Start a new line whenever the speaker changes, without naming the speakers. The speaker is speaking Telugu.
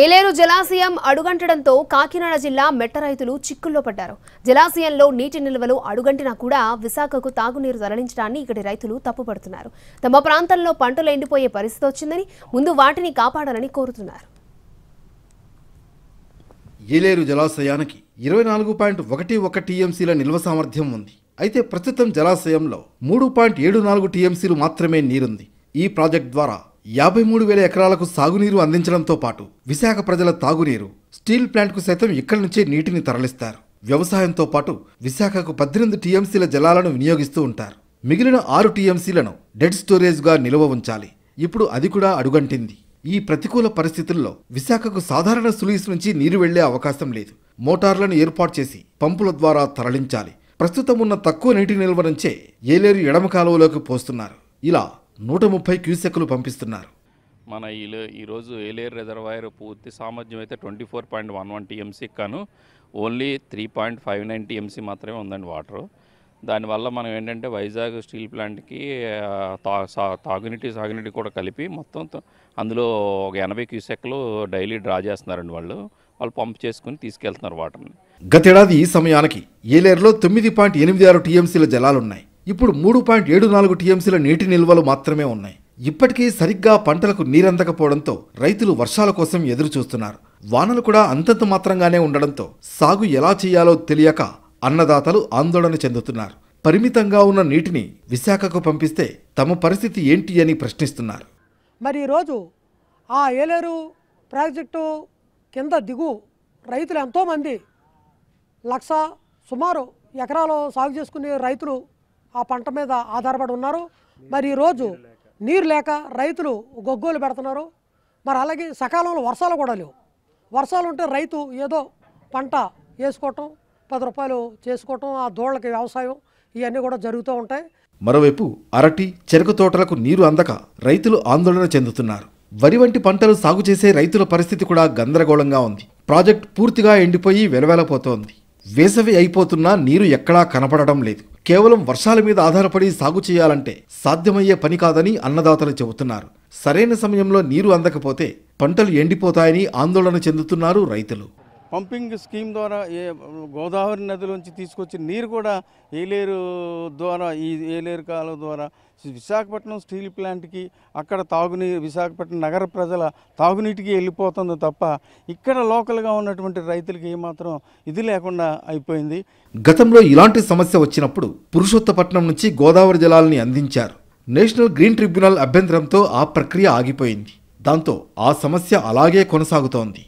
ఏలేరు జలాశయం అడుగంటడంతో కాకినాడ జిల్లా మెట్ట రైతులు చిక్కుల్లో పడ్డారు. జలాశయంలో నీటి నిల్వలు అడుగంటినా కూడా విశాఖకు తాగునీరు తరలించడాన్ని ఇక్కడి రైతులు తప్పుపడుతున్నారు. తమ ప్రాంతంలో పంటలు ఎండిపోయే పరిస్థితి వచ్చిందని, ముందు వాటిని కాపాడాలని కోరుతున్నారు.
ఏలేరు జలాశయానికి 24.11 టీఎంసీల నిల్వ సామర్థ్యం ఉంది. అయితే ప్రస్తుతం జలాశయంలో 3.74 టీఎంసీలు మాత్రమే నీరుంది. ఈ ప్రాజెక్ట్ ద్వారా 53,000 ఎకరాలకు సాగునీరు అందించడంతో పాటు విశాఖ ప్రజల తాగునీరు, స్టీల్ ప్లాంట్కు సైతం ఇక్కడి నుంచే నీటిని తరలిస్తారు. వ్యవసాయంతో పాటు విశాఖకు 18 టీఎంసీల జలాలను వినియోగిస్తూ ఉంటారు. మిగిలిన 6 టీఎంసీలను డెడ్ స్టోరేజ్గా నిల్వ ఉంచాలి. ఇప్పుడు అది కూడా అడుగంటింది. ఈ ప్రతికూల పరిస్థితుల్లో విశాఖకు సాధారణ సులీస్ నుంచి నీరు వెళ్లే అవకాశం లేదు. మోటార్లను ఏర్పాటు చేసి పంపుల ద్వారా తరలించాలి. ప్రస్తుతం ఉన్న తక్కువ నీటి నిల్వ నుంచే ఏలేరు ఎడమ కాలువలోకి పోస్తున్నారు. ఇలా 130 క్యూసెక్లు పంపిస్తున్నారు.
మన ఈరోజు ఏలేరు రిజర్వాయర్ పూర్తి సామర్థ్యం అయితే 24.11 టీఎంసీ కాను ఓన్లీ 3.59 టీఎంసీ మాత్రమే ఉందండి వాటరు. దానివల్ల మనం ఏంటంటే వైజాగ్ స్టీల్ ప్లాంట్కి సాగునీటి కూడా కలిపి మొత్తం అందులో ఒక 80 క్యూసెక్లు డైలీ డ్రా చేస్తున్నారండి. వాళ్ళు పంప్ చేసుకుని తీసుకెళ్తున్నారు వాటర్ని.
గతేడాది ఈ సమయానికి ఏలేరులో 9.86 టీఎంసీల జలాలున్నాయి. ఇప్పుడు 3.74 టీఎంసీల నీటి నిల్వలు మాత్రమే ఉన్నాయి. ఇప్పటికీ సరిగ్గా పంటలకు నీరందకపోవడంతో రైతులు వర్షాల కోసం ఎదురు చూస్తున్నారు. వానలు కూడా అంతంత మాత్రంగానే ఉండడంతో సాగు ఎలా చేయాలో తెలియక అన్నదాతలు ఆందోళన చెందుతున్నారు. పరిమితంగా ఉన్న నీటిని విశాఖకు పంపిస్తే తమ పరిస్థితి ఏంటి అని ప్రశ్నిస్తున్నారు.
మరి ఈరోజు ఆ ఏలేరు ప్రాజెక్టు కింద దిగు రైతులు ఎంతోమంది సుమారు ఎకరాలు సాగు చేసుకునే రైతులు ఆ పంట మీద ఆధారపడి ఉన్నారు. మరి ఈరోజు నీరు లేక రైతులు గొగ్గోలు పెడుతున్నారు. మరి అలాగే సకాలంలో వర్షాలు కూడా లేవు. వర్షాలు ఉంటే రైతు ఏదో పంట వేసుకోవటం, 10 రూపాయలు చేసుకోవటం, ఆ దోళ్ళకి వ్యవసాయం ఇవన్నీ కూడా జరుగుతూ ఉంటాయి.
మరోవైపు అరటి, చెరకు తోటలకు నీరు అందక రైతులు ఆందోళన చెందుతున్నారు. వరి వంటి పంటలు సాగు చేసే రైతుల పరిస్థితి కూడా గందరగోళంగా ఉంది. ప్రాజెక్ట్ పూర్తిగా ఎండిపోయి వెలవెలపోతోంది. వేసవి అయిపోతున్నా నీరు ఎక్కడా కనపడడం లేదు. కేవలం వర్షాల మీద ఆధారపడి సాగు చేయాలంటే సాధ్యమయ్యే పని కాదని అన్నదాతలు చెబుతున్నారు. సరైన సమయంలో నీరు అందకపోతే పంటలు ఎండిపోతాయని ఆందోళన చెందుతున్నారు రైతులు.
పంపింగ్ స్కీమ్ ద్వారా గోదావరి నదిలోంచి తీసుకొచ్చిన నీరు కూడా ఏలేరు ద్వారా, ఈ ఏలేరు కాలువ ద్వారా విశాఖపట్నం స్టీల్ ప్లాంట్కి, అక్కడ తాగునీరు విశాఖపట్నం నగర ప్రజల తాగునీటికి వెళ్ళిపోతుంది తప్ప ఇక్కడ లోకల్గా ఉన్నటువంటి రైతులకి ఏమాత్రం ఇది లేకుండా అయిపోయింది.
గతంలో ఇలాంటి సమస్య వచ్చినప్పుడు పురుషోత్తపట్నం నుంచి గోదావరి జలాల్ని అందించారు. నేషనల్ గ్రీన్ ట్రిబ్యునల్ అభ్యంతరంతో ఆ ప్రక్రియ ఆగిపోయింది. దాంతో ఆ సమస్య అలాగే కొనసాగుతోంది.